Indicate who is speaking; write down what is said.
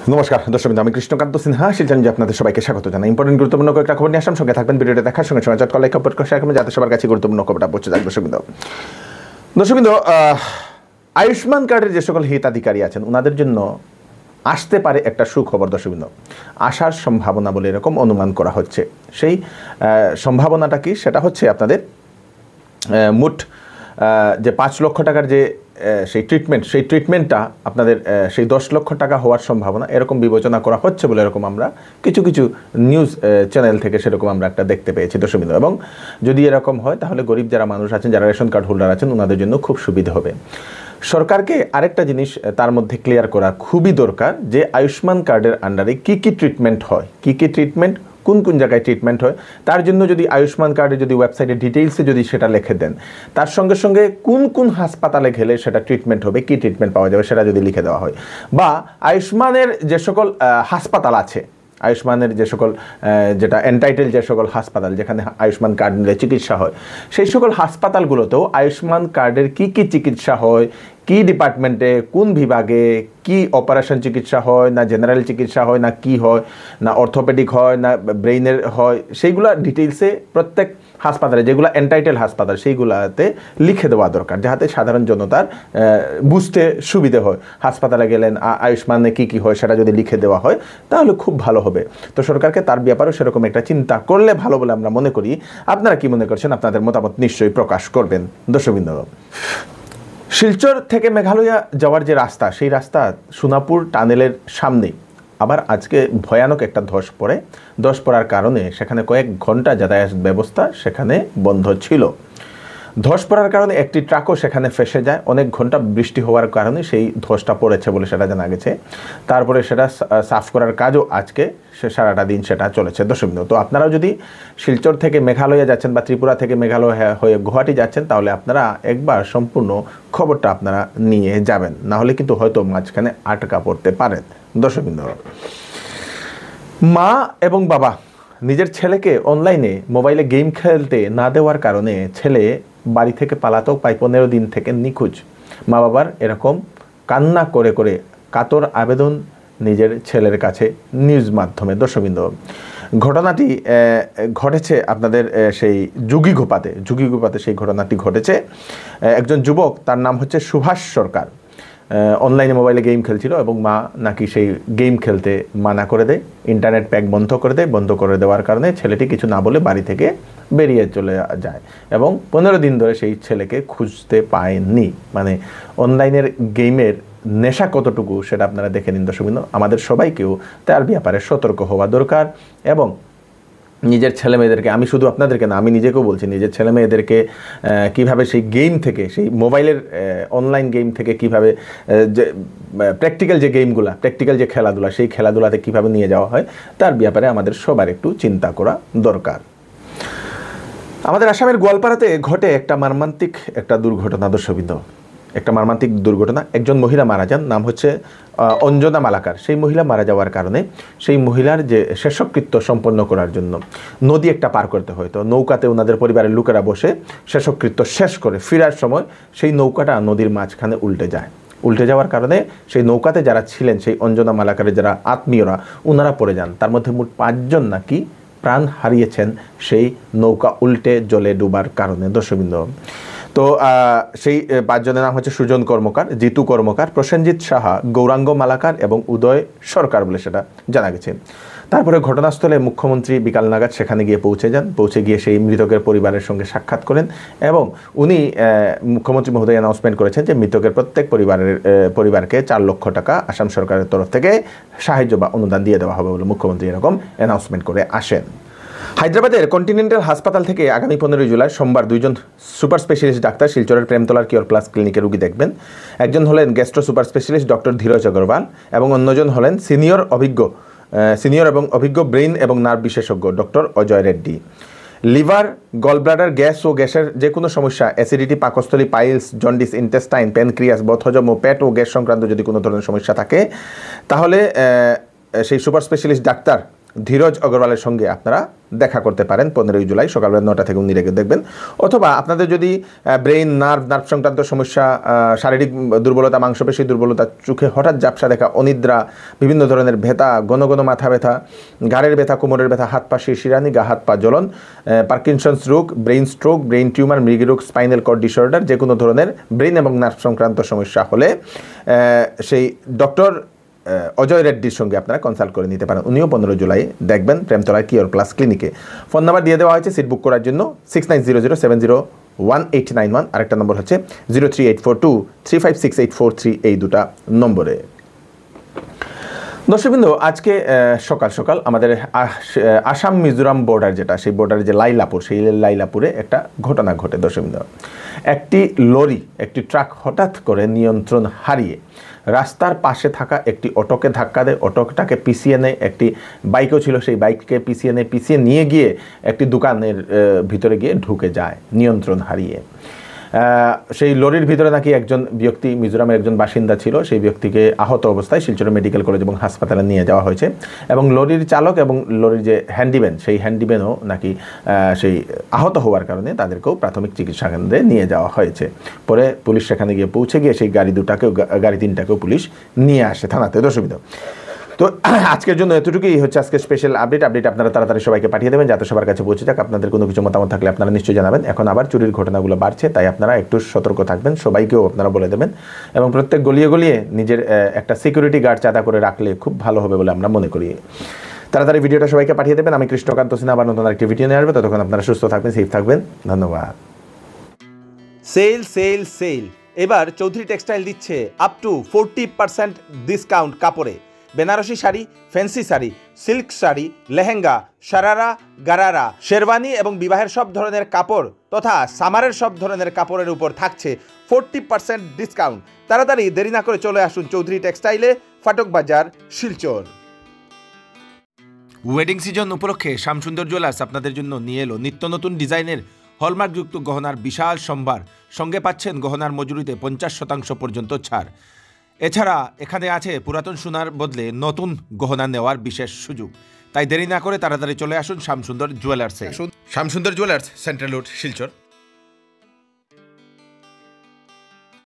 Speaker 1: নমস্কার দর্শক, আমি কৃষ্ণকান্ত সিনহা শিলচর আপনাদের সবাইকে স্বাগত জানাই। ইম্পর্টেন্ট গুরুত্বপূর্ণ কয়েকটা খবর নিয়ে আসলাম, সঙ্গে থাকবেন। ভিডিওটা দেখার সঙ্গে সঙ্গে চটকল লাইক কমেন্ট করে শেয়ার করবেন, যাতে সবার কাছে গুরুত্বপূর্ণ খবরটা পৌঁছে যায়। দর্শকবৃন্দ, আয়ুষ্মান কার্ডের যে সকল হিতাধিকারী আছেন ওনাদের জন্য আসতে পারে একটা সুখবর। দর্শকবৃন্দ, আসার সম্ভাবনা বলে এরকম অনুমান করা হচ্ছে। সেই সম্ভাবনাটা কি, সেটা হচ্ছে আপনাদের মোট যে 5 লক্ষ টাকার যে সেই ট্রিটমেন্টটা আপনাদের সেই 10 লক্ষ টাকা হওয়ার সম্ভাবনা এরকম বিবেচনা করা হচ্ছে বলে এরকম আমরা কিছু নিউজ চ্যানেল থেকে সেরকম আমরা একটা দেখতে পেয়েছি দর্শকবৃন্দ। এবং যদি এরকম হয় তাহলে গরিব যারা মানুষ আছেন, যারা রেশন কার্ড হোল্ডার আছেন, ওনাদের জন্য খুব সুবিধা হবে। সরকারকে আরেকটা জিনিস তার মধ্যে ক্লিয়ার করা খুবই দরকার, যে আয়ুষ্মান কার্ডের আন্ডারে কী ট্রিটমেন্ট হয়, কী ট্রিটমেন্ট, কোন জায়গায় ট্রিটমেন্ট হয়, তার জন্য যদি আয়ুষ্মান কার্ডে যদি ওয়েবসাইটে ডিটেইলসে যদি সেটা লিখে দেন, তার সঙ্গে সঙ্গে কোন হাসপাতালে গেলে সেটা ট্রিটমেন্ট হবে, কী ট্রিটমেন্ট পাওয়া যাবে সেটা যদি লিখে দেওয়া হয়, বা আয়ুষ্মানের যে সকল হাসপাতাল আছে, আয়ুষ্মানের যে সকল যেটা এন্টাইটেল যে সকল হাসপাতাল যেখানে আয়ুষ্মান কার্ড নিলে চিকিৎসা হয়, সেই সকল হাসপাতালগুলোতেও আয়ুষ্মান কার্ডের কী চিকিৎসা হয়, কি ডিপার্টমেন্টে, কোন বিভাগে কি অপারেশন চিকিৎসা হয়, না জেনারেল চিকিৎসা হয়, না কি হয়, না অর্থোপেডিক হয়, না ব্রেইনের হয়, সেইগুলা ডিটেইলসে প্রত্যেক হাসপাতালে যেগুলো এন্টাইটেল হাসপাতাল সেইগুলাতে লিখে দেওয়া দরকার, যাতে সাধারণ জনতার বুঝতে সুবিধে হয়। হাসপাতালে গেলেন আয়ুষ্মানে কি হয় সেটা যদি লিখে দেওয়া হয় তাহলে খুব ভালো হবে। তো সরকারকে তার ব্যাপারেও সেরকম একটা চিন্তা করলে ভালো বলে আমরা মনে করি। আপনারা কি মনে করছেন? আপনাদের মতামত নিশ্চয়ই প্রকাশ করবেন দর্শকবৃন্দ। শিলচর থেকে মেঘালয়া যাওয়ার যে রাস্তা, সেই রাস্তা সোনাপুর টানেলের সামনে আবার আজকে ভয়ানক একটা ধস পড়ার কারণে সেখানে কয়েক ঘন্টা যাতায়াত ব্যবস্থা সেখানে বন্ধ ছিল। ধস পড়ার কারণে একটি ট্রাকও সেখানে ফেসে যায়। অনেক ঘন্টা বৃষ্টি হওয়ার কারণে সেই ধসটা পড়েছে বলে সেটা জানা গেছে। তারপরে সেটা সাফ করার কাজও আজকে সারাটা দিন সেটা চলেছে দর্শকবৃন্দ। তো আপনারাও যদি শিলচর থেকে মেঘালয়া যাচ্ছেন বা ত্রিপুরা থেকে মেঘালয়া হয়ে গুয়াহাটি যাচ্ছেন, তাহলে আপনারা একবার সম্পূর্ণ খবরটা আপনারা নিয়ে যাবেন, না হলে কিন্তু হয়তো মাঝখানে আটকা পড়তে পারেন দর্শকবৃন্দ। মা এবং বাবা নিজের ছেলেকে অনলাইনে মোবাইলে গেম খেলতে না দেওয়ার কারণে ছেলে বাড়ি থেকে পালাতেও প্রায় 15 দিন থেকে নিখোঁজ। মা বাবার এরকম কান্না করে কাতর আবেদন নিজের ছেলের কাছে নিউজ মাধ্যমে দর্শকবৃন্দ। ঘটনাটি ঘটেছে আপনাদের সেই যুগিঘোপাতে সেই ঘটনাটি ঘটেছে। একজন যুবক, তার নাম হচ্ছে সুভাষ সরকার, অনলাইনে মোবাইলে গেম খেলছিল এবং মা নাকি সেই গেম খেলতে মানা করে দেয়, ইন্টারনেট প্যাক বন্ধ করে দেওয়ার কারণে ছেলেটি কিছু না বলে বাড়ি থেকে বেরিয়ে চলে যায় এবং 15 দিন ধরে সেই ছেলেকে খুঁজতে পায়নি। মানে অনলাইনের গেমের নেশা কতটুকু সেটা আপনারা দেখে নিন দর্শকবৃন্দ। আমাদের সবাইকেও তার ব্যাপারে সতর্ক হওয়া দরকার এবং নিজের ছেলে মেয়েদেরকে, আমি শুধু আপনাদেরকে না, আমি নিজেকেও বলছি, নিজের ছেলে মেয়েদেরকে কীভাবে সেই গেম থেকে, সেই মোবাইলের অনলাইন গেম থেকে কীভাবে যে প্র্যাকটিক্যাল যে গেমগুলা, প্র্যাকটিক্যাল যে খেলাধুলা, সেই খেলাধুলাতে কীভাবে নিয়ে যাওয়া হয় তার ব্যাপারে আমাদের সবার একটু চিন্তা করা দরকার। আমাদের আসামের গোয়ালপাড়াতে ঘটে একটা মর্মান্তিক একটা দুর্ঘটনা দর্শকবৃন্দ। একটা মর্মান্তিক দুর্ঘটনা, একজন মহিলা মারা যান, নাম হচ্ছে অঞ্জনা মালাকার। সেই মহিলা মারা যাওয়ার কারণে সেই মহিলার যে শেষকৃত্য সম্পন্ন করার জন্য নদী একটা পার করতে হয়। তো নৌকাতে ওনাদের পরিবারের লোকেরা বসে শেষকৃত্য শেষ করে ফেরার সময় সেই নৌকাটা নদীর মাঝখানে উল্টে যাওয়ার কারণে সেই নৌকাতে যারা ছিলেন, সেই অঞ্জনা মালাকারের যারা আত্মীয়রা, ওনারা পড়ে যান। তার মধ্যে মোট 5 জন নাকি প্রাণ হারিয়েছেন সেই নৌকা উল্টে জলে ডুবার কারণে দর্শকবৃন্দ। তো সেই 5 জনের নাম হচ্ছে সুজন কর্মকার, জিতু কর্মকার, প্রসেনজিৎ সাহা, গৌরাঙ্গ মালাকার এবং উদয় সরকার বলে সেটা জানা গেছে। তারপরে ঘটনাস্থলে মুখ্যমন্ত্রী বিকাল নাগাদ সেখানে গিয়ে পৌঁছে গিয়ে সেই মৃতকের পরিবারের সঙ্গে সাক্ষাৎ করেন এবং উনি মুখ্যমন্ত্রী মহোদয় অ্যানাউন্সমেন্ট করেছেন যে মৃতকের প্রত্যেক পরিবারকে 4 লক্ষ টাকা আসাম সরকারের তরফ থেকে সাহায্য বা অনুদান দিয়ে দেওয়া হবে বলে মুখ্যমন্ত্রী এরকম অ্যানাউন্সমেন্ট করে আসেন। হায়দ্রাবাদের কন্টিনেন্টাল হাসপাতাল থেকে আগামী 15 জুলাই সোমবার 2 জন সুপার স্পেশালিস্ট ডাক্তার শিলচরের প্রেমতলার কিওর প্লাস ক্লিনিকে রোগী দেখবেন। একজন হলেন gastro super specialist doctor Dheeraj Agarwal এবং অন্যজন হলেন সিনিয়র এবং অভিজ্ঞ ব্রেইন এবং নার্ভ বিশেষজ্ঞ doctor Ajay Reddy. Liver, gallbladder, gas ও গ্যাসের যে কোনো সমস্যা, অ্যাসিডিটি, পাকস্থলী, পাইলস, জন্ডিস, ইন্টেস্টাইন, প্যানক্রিয়াস, বদহজম ও পেট ও গ্যাস সংক্রান্ত যদি কোনো ধরনের সমস্যা থাকে তাহলে সেই সুপার স্পেশালিস্ট ডাক্তার ধীরজ অগ্রওয়ালের সঙ্গে আপনারা দেখা করতে পারেন 15ই জুলাই সকালবেলা 9টা থেকে 19 রেখে দেখবেন। অথবা আপনাদের যদি ব্রেইন নার্ভ সংক্রান্ত সমস্যা, শারীরিক দুর্বলতা, মাংসপেশী দুর্বলতা, চোখে হঠাৎ ঝাপসা দেখা, অনিদ্রা, বিভিন্ন ধরনের ব্যথা, ঘন ঘন মাথা ব্যথা, ঘাড়ের ব্যথা, কোমরের ব্যথা, হাত পা শিরশিরানি, গা হাত পা জ্বলন, পার্কিনসন্স রোগ, ব্রেইন স্ট্রোক, ব্রেইন টিউমার, মৃগী রোগ, স্পাইনাল কর্ড ডিসঅর্ডার, যে কোনো ধরনের ব্রেইন এবং নার্ভ সংক্রান্ত সমস্যা হলে সেই ডক্টর অজয় রেড্ডির সঙ্গে আপনারা কনসাল্ট করে নিতে পারেন। উনিও 15 জুলাই দেখবেন প্রেমতলা কিওর প্লাস ক্লিনিকে। ফোন নাম্বার দিয়ে দেওয়া হয়েছে সিট বুক করার জন্য 6900701891, আরেকটা নম্বর হচ্ছে 03842356843, এই দুটা নম্বরে। দর্শকবৃন্দ, আজকে সকাল সকাল আমাদের আসাম মিজোরাম বর্ডার, যেটা সেই বর্ডারে যে লাইলাপুর, সেই লাইলাপুরে একটা ঘটনা ঘটে। দর্শকবৃন্দ, একটি লরি, একটি ট্রাক হঠাৎ করে নিয়ন্ত্রণ হারিয়ে রাস্তার পাশে থাকা একটি অটোকে ধাক্কা দেয়। অটোটাকে পিছিয়ে নেয়, একটি বাইকও ছিল, সেই বাইককে পিছিয়ে নেয়, পিছিয়ে নিয়ে গিয়ে একটি দোকানের ভিতরে গিয়ে ঢুকে যায় নিয়ন্ত্রণ হারিয়ে। সেই লরির ভিতরে নাকি একজন ব্যক্তি, মিজোরামের একজন বাসিন্দা ছিল, সেই ব্যক্তিকে আহত অবস্থায় শিলচর মেডিকেল কলেজ এবং হাসপাতালে নিয়ে যাওয়া হয়েছে। এবং লরির চালক এবং লরির যে হ্যান্ডিম্যান, সেই হ্যান্ডিম্যানও নাকি সেই আহত হওয়ার কারণে তাদেরকেও প্রাথমিক চিকিৎসা কেন্দ্রে নিয়ে যাওয়া হয়েছে। পরে পুলিশ সেখানে গিয়ে পৌঁছে গিয়ে সেই গাড়ি তিনটাকেও পুলিশ নিয়ে আসে থানাতে। দর্শকবৃন্দ, তো আজকের জন্য এতটুকুই হচ্ছে আজকে স্পেশাল আপডেট আপনারা তাড়াতাড়ি সবাইকে পাঠিয়ে দেবেন যাতে সবার কাছে পৌঁছে যাক। আপনাদের কোনো কিছু মতামত থাকলে আপনারা নিশ্চয়ই জানাবেন। এখন আবার চুরির ঘটনাগুলো বাড়ছে, তাই আপনারা একটু সতর্ক থাকবেন, সবাইকেও আপনারা বলে দেবেন। এবং প্রত্যেক গলিয়ে গলিয়ে নিজের একটা সিকিউরিটি গার্ড চাঁদা করে রাখলে খুব ভালো হবে বলে আমরা মনে করি। তাড়াতাড়ি ভিডিওটা সবাইকে পাঠিয়ে দেবেন। আমি কৃষ্ণকান্ত সিনহা আবার নতুন একটি ভিডিও নিয়ে আসবে। ততক্ষণ আপনারা সুস্থ থাকবেন, সেফ থাকবেন। ধন্যবাদ।
Speaker 2: সেল সেল সেল, এবার চৌধুরী টেক্সটাইল দিচ্ছে আপ টু 40% ডিসকাউন্ট কাপড়ে। বেনারসি শাড়ি, ফ্যান্সি শাড়ি, সিল্ক শাড়ি, লেহেঙ্গা, শারারা, গারারা, শেরওয়ানি এবং বিবাহের সব ধরনের কাপড় তথা সামারের সব ধরনের কাপড়ের উপর থাকছে 40% ডিসকাউন্ট। তাড়াতাড়ি দেরি না করে চলে আসুন চৌধুরী টেক্সটাইলে, ফাটক বাজার, শিলচর। ওয়েডিং সিজন উপলক্ষে শ্যামসুন্দর জুয়েলার্স আপনাদের জন্য নিয়ে এলো নিত্য নতুন ডিজাইনের হলমার্কযুক্ত গহনার বিশাল সম্ভার। সঙ্গে পাচ্ছেন গহনার মজুরিতে 50% পর্যন্ত ছাড়। এছাড়া এখানে আছে পুরাতন সোনার বদলে নতুন গহনা নেওয়ার বিশেষ সুযোগ। তাই দেরি না করে তাড়াতাড়ি চলে আসুন শ্যামসুন্দর জুয়েলার্সে। Shyamsundar jewellers, central road, Silchar.